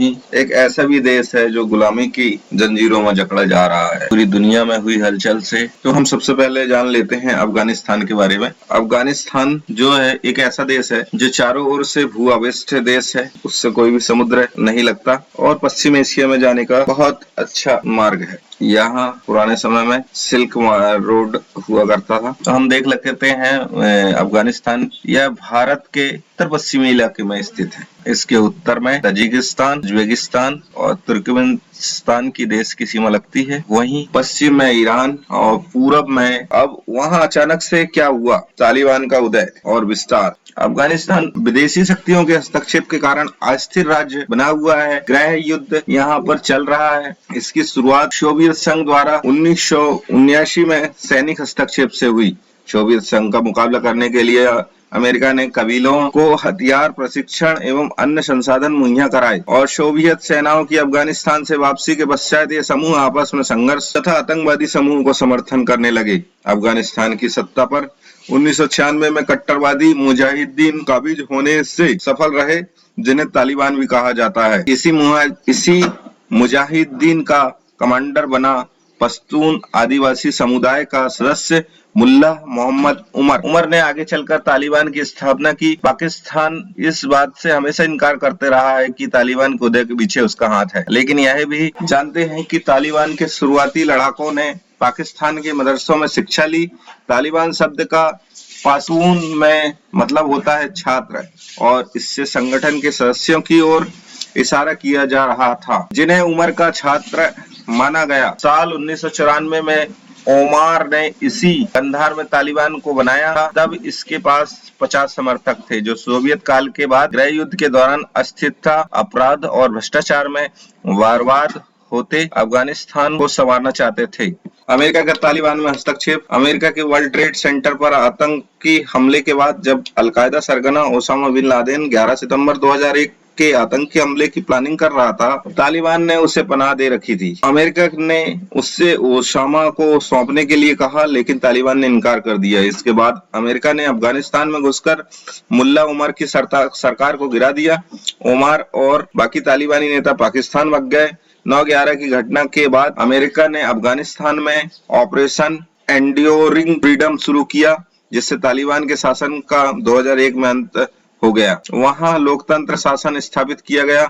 एक ऐसा भी देश है जो गुलामी की जंजीरों में जकड़ा जा रहा है। पूरी दुनिया में हुई हलचल से तो हम सबसे पहले जान लेते हैं अफगानिस्तान के बारे में। अफगानिस्तान जो है एक ऐसा देश है जो चारों ओर से भू आविष्ट देश है, उससे कोई भी समुद्र नहीं लगता और पश्चिम एशिया में जाने का बहुत अच्छा मार्ग है। यहाँ पुराने समय में सिल्क रोड हुआ करता था। तो हम देख लेते हैं अफगानिस्तान यह भारत के उत्तर पश्चिमी इलाके में स्थित है। इसके उत्तर में तजिकिस्तान, उज्बेकिस्तान और तुर्कमेनिस्तान की देश की सीमा लगती है। वहीं पश्चिम में ईरान और पूरब में अब वहां अचानक से क्या हुआ, तालिबान का उदय और विस्तार। अफगानिस्तान विदेशी शक्तियों के हस्तक्षेप के कारण अस्थिर राज्य बना हुआ है। गृह युद्ध यहाँ पर चल रहा है। इसकी शुरुआत सोवियत संघ द्वारा 1979 में सैनिक हस्तक्षेप से हुई। सोवियत संघ का मुकाबला करने के लिए अमेरिका ने कबीलों को हथियार, प्रशिक्षण एवं अन्य संसाधन मुहैया कराए और सोवियत सेनाओं की अफगानिस्तान से वापसी के पश्चात ये समूह आपस में संघर्ष तथा आतंकवादी समूह को समर्थन करने लगे। अफगानिस्तान की सत्ता पर 1996 में कट्टरवादी मुजाहिदीन काबिज होने से सफल रहे, जिन्हें तालिबान भी कहा जाता है। इसी मुजाहिदीन का कमांडर बना पश्तून आदिवासी समुदाय का सदस्य मुल्ला मोहम्मद उमर ने आगे चलकर तालिबान की स्थापना की। पाकिस्तान इस बात से हमेशा इनकार करते रहा है कि तालिबान के उदय के पीछे उसका हाथ है, लेकिन यह भी जानते हैं कि तालिबान के शुरुआती लड़ाकों ने पाकिस्तान के मदरसों में शिक्षा ली। तालिबान शब्द का पासून में मतलब होता है छात्र और इससे संगठन के सदस्यों की ओर इशारा किया जा रहा था, जिन्हें उमर का छात्र माना गया। साल 1994 में ओमार ने इसी कंधार में तालिबान को बनाया। तब इसके पास 50 समर्थक थे, जो सोवियत काल के बाद गृह युद्ध के दौरान अस्थिरता, अपराध और भ्रष्टाचार में बर्बाद होते अफगानिस्तान को संवारना चाहते थे। अमेरिका का तालिबान में हस्तक्षेप। अमेरिका के वर्ल्ड ट्रेड सेंटर पर आतंकी हमले के बाद जब अलकायदा सरगना ओसामा बिन लादेन 11 सितंबर 2001 के आतंकी हमले की प्लानिंग कर रहा था, तालिबान ने उसे पनाह दे रखी थी। अमेरिका ने उससे ओसामा को सौंपने के लिए कहा, लेकिन तालिबान ने इनकार कर दिया। इसके बाद अमेरिका ने अफगानिस्तान में घुसकर मुल्ला उमर की सरकार को गिरा दिया। उमर और बाकी तालिबानी नेता पाकिस्तान भाग गए। 9/11 की घटना के बाद अमेरिका ने अफगानिस्तान में ऑपरेशन एंड्योरिंग फ्रीडम शुरू किया, जिससे तालिबान के शासन का 2001 में अंत हो गया। वहां लोकतंत्र शासन स्थापित किया गया,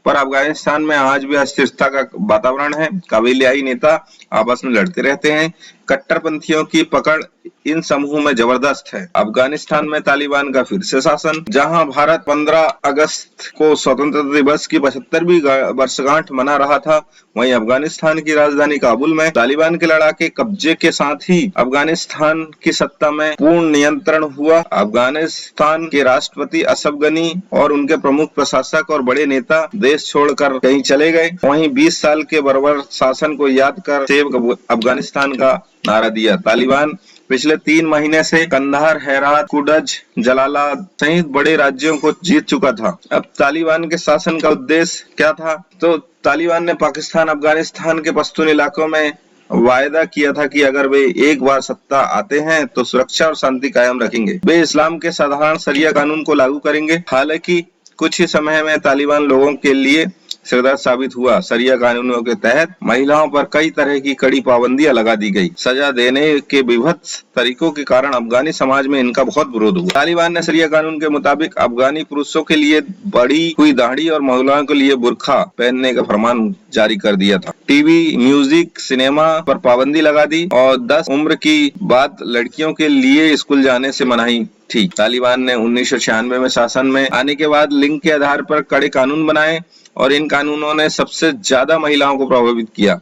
पर अफगानिस्तान में आज भी अस्थिरता का वातावरण है। कबीलाई नेता आपस में लड़ते रहते हैं। कट्टरपंथियों की पकड़ इन समूहों में जबरदस्त है। अफगानिस्तान में तालिबान का फिर से शासन। जहां भारत 15 अगस्त को स्वतंत्रता दिवस की 75वीं वर्षगांठ मना रहा था, वहीं अफगानिस्तान की राजधानी काबुल में तालिबान के लड़ाके कब्जे के साथ ही अफगानिस्तान की सत्ता में पूर्ण नियंत्रण हुआ। अफगानिस्तान के राष्ट्रपति अशरफ गनी और उनके प्रमुख प्रशासक और बड़े नेता देश छोड़कर कहीं चले गए। वहीं 20 साल के बर्बर शासन को याद कर सेव अफगानिस्तान का नारा दिया। तालिबान पिछले 3 महीने से कंधार, हेरात, कुडज, जलालाबाद सहित बड़े राज्यों को जीत चुका था। अब तालिबान के शासन का उद्देश्य क्या था? तो तालिबान ने पाकिस्तान, अफगानिस्तान के पश्तून इलाकों में वायदा किया था कि अगर वे एक बार सत्ता आते हैं तो सुरक्षा और शांति कायम रखेंगे। वे इस्लाम के साधारण शरिया कानून को लागू करेंगे। हालांकि कुछ ही समय में तालिबान लोगों के लिए सिरदर्द साबित हुआ। शरिया कानूनों के तहत महिलाओं पर कई तरह की कड़ी पाबंदियां लगा दी गई। सजा देने के विभत्स तरीकों के कारण अफगानी समाज में इनका बहुत विरोध हुआ। तालिबान ने शरिया कानून के मुताबिक अफगानी पुरुषों के लिए बड़ी हुई दाढ़ी और महिलाओं के लिए बुर्खा पहनने का फरमान जारी कर दिया था। टीवी, म्यूजिक, सिनेमा पर पाबंदी लगा दी और 10 उम्र की बाद लड़कियों के लिए स्कूल जाने से मनाही थी। तालिबान ने 1996 में शासन में आने के बाद लिंग के आधार पर कड़े कानून बनाए और इन कानूनों ने सबसे ज्यादा महिलाओं को प्रभावित किया।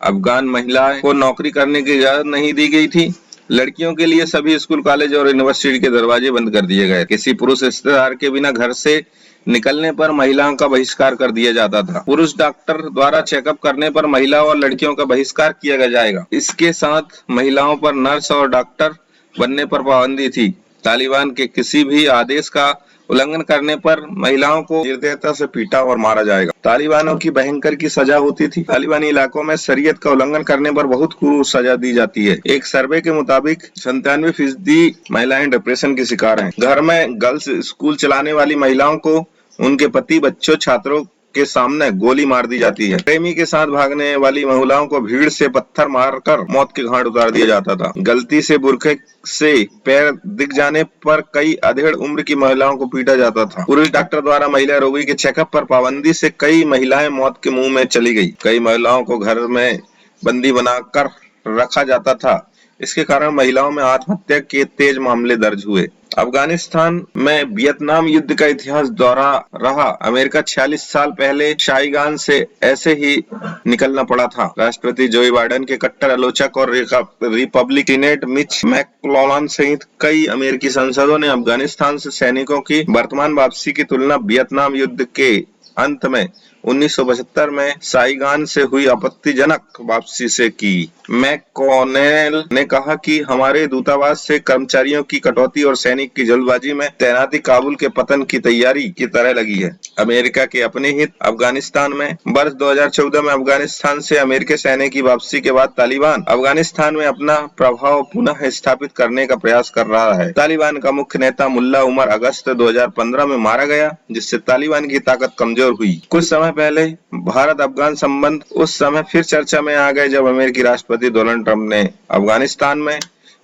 अफगान महिलाओं को नौकरी करने की इजाजत नहीं दी गई थी। लड़कियों के लिए सभी स्कूल, कॉलेज और यूनिवर्सिटी के दरवाजे बंद कर दिए गए। किसी पुरुष रिश्तेदार के बिना घर से निकलने पर महिलाओं का बहिष्कार कर दिया जाता था। पुरुष डॉक्टर द्वारा चेकअप करने पर महिला और लड़कियों का बहिष्कार किया जाएगा। इसके साथ महिलाओं पर नर्स और डॉक्टर बनने पर पाबंदी थी। तालिबान के किसी भी आदेश का उल्लंघन करने पर महिलाओं को निर्दयता से पीटा और मारा जाएगा। तालिबानों की भयंकर की सजा होती थी। तालिबानी इलाकों में शरीयत का उल्लंघन करने पर बहुत क्रूर सजा दी जाती है। एक सर्वे के मुताबिक 97% महिलाएं डिप्रेशन की शिकार हैं। घर में गर्ल्स स्कूल चलाने वाली महिलाओं को उनके पति, बच्चों, छात्रों के सामने गोली मार दी जाती है। प्रेमी के साथ भागने वाली महिलाओं को भीड़ से पत्थर मारकर मौत के घाट उतार दिया जाता था। गलती से बुरखे से पैर दिख जाने पर कई अधेड़ उम्र की महिलाओं को पीटा जाता था। पुरुष डॉक्टर द्वारा महिला रोगी के चेकअप पर पाबंदी से कई महिलाएं मौत के मुंह में चली गई। कई महिलाओं को घर में बंदी बनाकर रखा जाता था। इसके कारण महिलाओं में आत्महत्या के तेज मामले दर्ज हुए। अफगानिस्तान में वियतनाम युद्ध का इतिहास दोहरा रहा। अमेरिका 46 साल पहले शाईगान से ऐसे ही निकलना पड़ा था। राष्ट्रपति जो बाइडेन के कट्टर आलोचक और रिपब्लिकनेट मिच मैक्लोलन सहित कई अमेरिकी सांसदों ने अफगानिस्तान से सैनिकों की वर्तमान वापसी की तुलना वियतनाम युद्ध के अंत में 1975 में साइगान से हुई आपत्तिजनक वापसी से की। मैककॉनेल ने कहा कि हमारे दूतावास से कर्मचारियों की कटौती और सैनिक की जल्दबाजी में तैनाती काबुल के पतन की तैयारी की तरह लगी है। अमेरिका के अपने हित अफगानिस्तान में। वर्ष 2014 में अफगानिस्तान से अमेरिकी सैनिक की वापसी के बाद तालिबान अफगानिस्तान में अपना प्रभाव पुनः स्थापित करने का प्रयास कर रहा है। तालिबान का मुख्य नेता मुल्ला उमर अगस्त 2015 में मारा गया, जिससे तालिबान की ताकत कमजोर हुई। कुछ समय पहले भारत अफगान संबंध उस समय फिर चर्चा में आ गए जब अमेरिकी राष्ट्रपति डोनाल्ड ट्रंप ने अफगानिस्तान में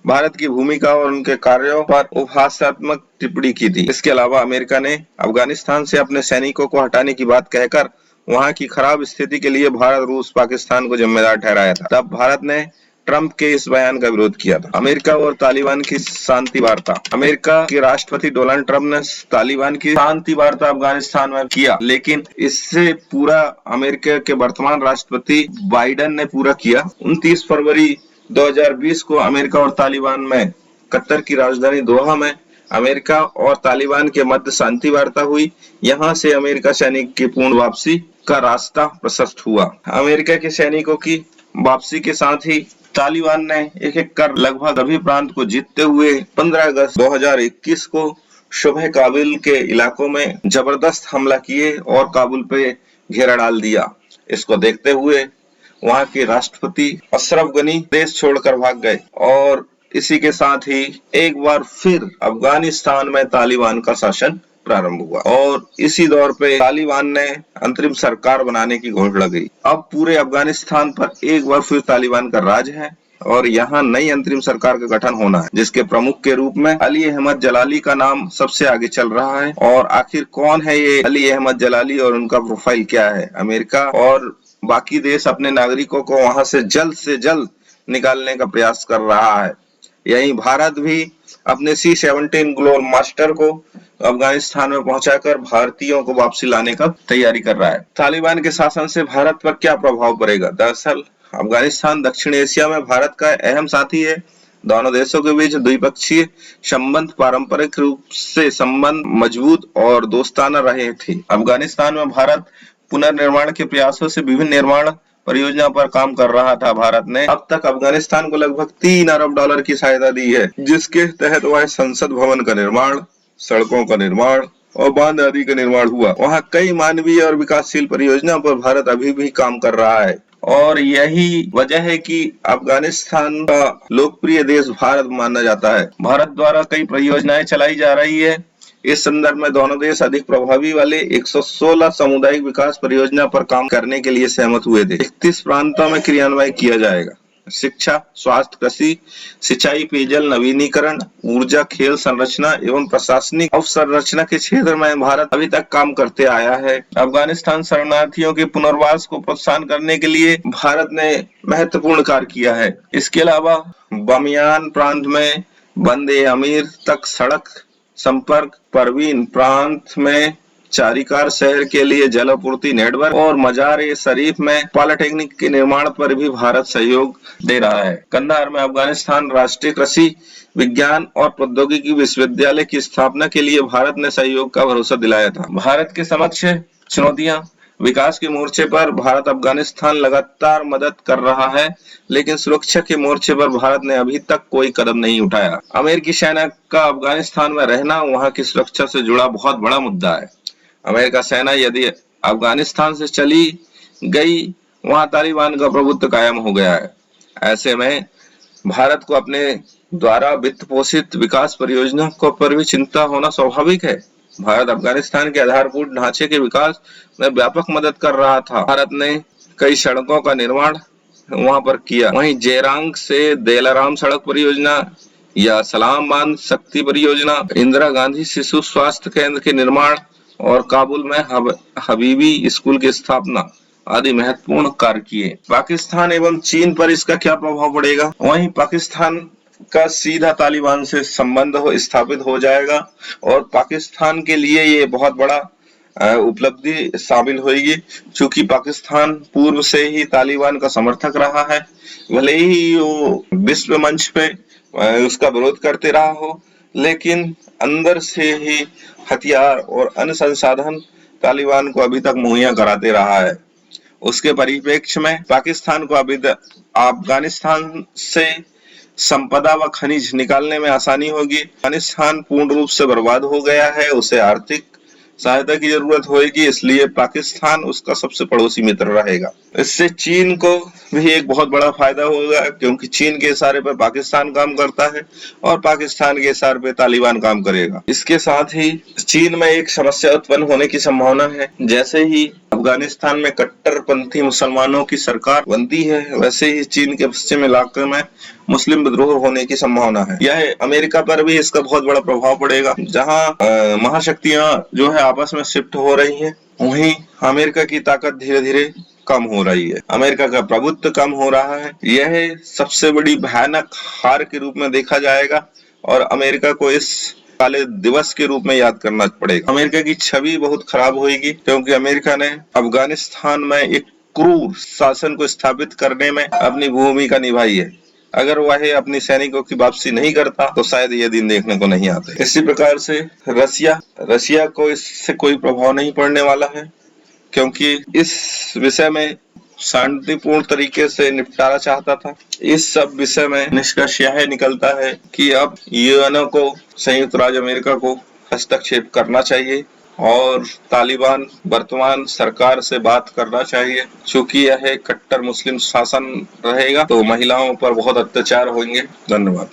भारत की भूमिका और उनके कार्यों पर उपहासात्मक टिप्पणी की थी। इसके अलावा अमेरिका ने अफगानिस्तान से अपने सैनिकों को हटाने की बात कहकर वहां की खराब स्थिति के लिए भारत, रूस, पाकिस्तान को जिम्मेदार ठहराया था। तब भारत ने ट्रंप के इस बयान का विरोध किया था। अमेरिका और तालिबान की शांति वार्ता। अमेरिका के राष्ट्रपति डोनाल्ड ट्रंप ने तालिबान की शांति वार्ता अफगानिस्तान में किया, लेकिन इससे पूरा अमेरिका के वर्तमान राष्ट्रपति बाइडेन ने पूरा किया। 29 फरवरी 2020 को अमेरिका और तालिबान में कतर की राजधानी दोहा में अमेरिका और तालिबान के मध्य शांति वार्ता हुई। यहाँ से अमेरिका सैनिक की पूर्ण वापसी का रास्ता प्रशस्त हुआ। अमेरिका के सैनिकों की वापसी के साथ ही तालिबान ने एक कर लगभग सभी प्रांत को जीतते हुए 15 अगस्त 2021 को सुबह काबुल के इलाकों में जबरदस्त हमला किए और काबुल पे घेरा डाल दिया। इसको देखते हुए वहां के राष्ट्रपति अशरफ गनी देश छोड़कर भाग गए और इसी के साथ ही एक बार फिर अफगानिस्तान में तालिबान का शासन प्रारंभ हुआ और इसी दौर पे तालिबान ने अंतरिम सरकार बनाने की घोषणा की। अब पूरे अफगानिस्तान पर एक बार फिर तालिबान का राज है और यहाँ नई अंतरिम सरकार का गठन होना है, जिसके प्रमुख के रूप में अली अहमद जलाली का नाम सबसे आगे चल रहा है। और आखिर कौन है ये अली अहमद जलाली और उनका प्रोफाइल क्या है? अमेरिका और बाकी देश अपने नागरिकों को वहां से जल्द निकालने का प्रयास कर रहा है। यही भारत भी अपने C-17 ग्लोबल मास्टर को अफगानिस्तान में पहुंचाकर भारतीयों को वापसी लाने का तैयारी कर रहा है। तालिबान के शासन से भारत पर क्या प्रभाव पड़ेगा? दरअसल अफगानिस्तान दक्षिण एशिया में भारत का अहम साथी है। दोनों देशों के बीच द्विपक्षीय संबंध पारंपरिक रूप से संबंध मजबूत और दोस्ताना रहे थे। अफगानिस्तान में भारत पुनर्निर्माण के प्रयासों से विभिन्न निर्माण परियोजना पर काम कर रहा था। भारत ने अब तक अफगानिस्तान को लगभग $3 अरब की सहायता दी है, जिसके तहत वह संसद भवन का निर्माण, सड़कों का निर्माण और बांध आदि का निर्माण हुआ। वहां कई मानवीय और विकासशील परियोजनाओं पर भारत अभी भी काम कर रहा है और यही वजह है कि अफगानिस्तान का लोकप्रिय देश भारत माना जाता है। भारत द्वारा कई परियोजनाएं चलाई जा रही है। इस संदर्भ में दोनों देश अधिक प्रभावी वाले 116 सामुदायिक विकास परियोजना पर काम करने के लिए सहमत हुए थे। 31 प्रांतों में क्रियान्वयन किया जाएगा। शिक्षा, स्वास्थ्य, कृषि, सिंचाई, पेयजल, नवीनीकरण, ऊर्जा, खेल, संरचना एवं प्रशासनिक अवसंरचना के क्षेत्र में भारत अभी तक काम करते आया है। अफगानिस्तान शरणार्थियों के पुनर्वास को प्रोत्साहन करने के लिए भारत ने महत्वपूर्ण कार्य किया है। इसके अलावा बामियान प्रांत में बंदे अमीर तक सड़क संपर्क, परवीन प्रांत में चारिकार शहर के लिए जल आपूर्ति नेटवर्क और मजार-ए-शरीफ में पॉलिटेक्निक के निर्माण पर भी भारत सहयोग दे रहा है। कंधार में अफगानिस्तान राष्ट्रीय कृषि विज्ञान और प्रौद्योगिकी विश्वविद्यालय की स्थापना के लिए भारत ने सहयोग का भरोसा दिलाया था। भारत के समक्ष चुनौतियां। विकास के मोर्चे पर भारत अफगानिस्तान लगातार मदद कर रहा है, लेकिन सुरक्षा के मोर्चे पर भारत ने अभी तक कोई कदम नहीं उठाया। अमेरिकी सेना का अफगानिस्तान में रहना वहां की सुरक्षा से जुड़ा बहुत बड़ा मुद्दा है। अमेरिका सेना यदि अफगानिस्तान से चली गई, वहां तालिबान का प्रभुत्व कायम हो गया है। ऐसे में भारत को अपने द्वारा वित्त पोषित विकास परियोजना को पर भी चिंता होना स्वाभाविक है। भारत अफगानिस्तान के आधारभूत ढांचे के विकास में व्यापक मदद कर रहा था। भारत ने कई सड़कों का निर्माण वहां पर किया। वहीं जेरांग से देलाराम सड़क परियोजना या सलाम बांध शक्ति परियोजना, इंदिरा गांधी शिशु स्वास्थ्य केंद्र के निर्माण और काबुल में हबीबी स्कूल की स्थापना आदि महत्वपूर्ण कार्य किए। पाकिस्तान एवं चीन पर इसका क्या प्रभाव पड़ेगा? वहीं पाकिस्तान का सीधा तालिबान से संबंध स्थापित हो जाएगा और पाकिस्तान के लिए ये बहुत बड़ा उपलब्धि शामिल होगी, क्योंकि पाकिस्तान पूर्व से ही तालिबान का समर्थक रहा है। भले ही वो विश्व मंच पे उसका विरोध करते रहा हो, लेकिन अंदर से ही हथियार और अन्य संसाधन तालिबान को अभी तक मुहैया कराते रहा है। उसके परिप्रेक्ष्य में पाकिस्तान को अभी अफगानिस्तान से संपदा व खनिज निकालने में आसानी होगी। अफगानिस्तान पूर्ण रूप से बर्बाद हो गया है, उसे आर्थिक सहायता की जरूरत होगी, इसलिए पाकिस्तान उसका सबसे पड़ोसी मित्र रहेगा। इससे चीन को भी एक बहुत बड़ा फायदा होगा, क्योंकि चीन के इशारे पर पाकिस्तान काम करता है और पाकिस्तान के इशारे पर तालिबान काम करेगा। इसके साथ ही चीन में एक समस्या उत्पन्न होने की संभावना है। जैसे ही अफगानिस्तान में कट्टरपंथी मुसलमानों की सरकार बनती है, वैसे ही चीन के पश्चिमी इलाके में मुस्लिम विद्रोह होने की संभावना है। यह अमेरिका पर भी इसका बहुत बड़ा प्रभाव पड़ेगा। जहां महाशक्तियां जो है आपस में शिफ्ट हो रही हैं, वहीं अमेरिका की ताकत धीरे धीरे कम हो रही है, अमेरिका का प्रभुत्व कम हो रहा है। यह सबसे बड़ी भयानक हार के रूप में देखा जाएगा और अमेरिका को इस काले दिवस के रूप में याद करना पड़ेगा। अमेरिका की छवि बहुत खराब होगी, क्योंकि अमेरिका ने अफगानिस्तान में एक क्रूर शासन को स्थापित करने में अपनी भूमिका निभाई है। अगर वह अपनी सैनिकों की वापसी नहीं करता तो शायद ये दिन देखने को नहीं आते। इसी प्रकार से रसिया को इससे कोई प्रभाव नहीं पड़ने वाला है, क्योंकि इस विषय में शांतिपूर्ण तरीके से निपटारा चाहता था। इस सब विषय में निष्कर्ष यह निकलता है कि अब यूएनओ को, संयुक्त राज्य अमेरिका को हस्तक्षेप करना चाहिए और तालिबान वर्तमान सरकार से बात करना चाहिए। चूंकि यह कट्टर मुस्लिम शासन रहेगा तो महिलाओं पर बहुत अत्याचार होंगे। धन्यवाद।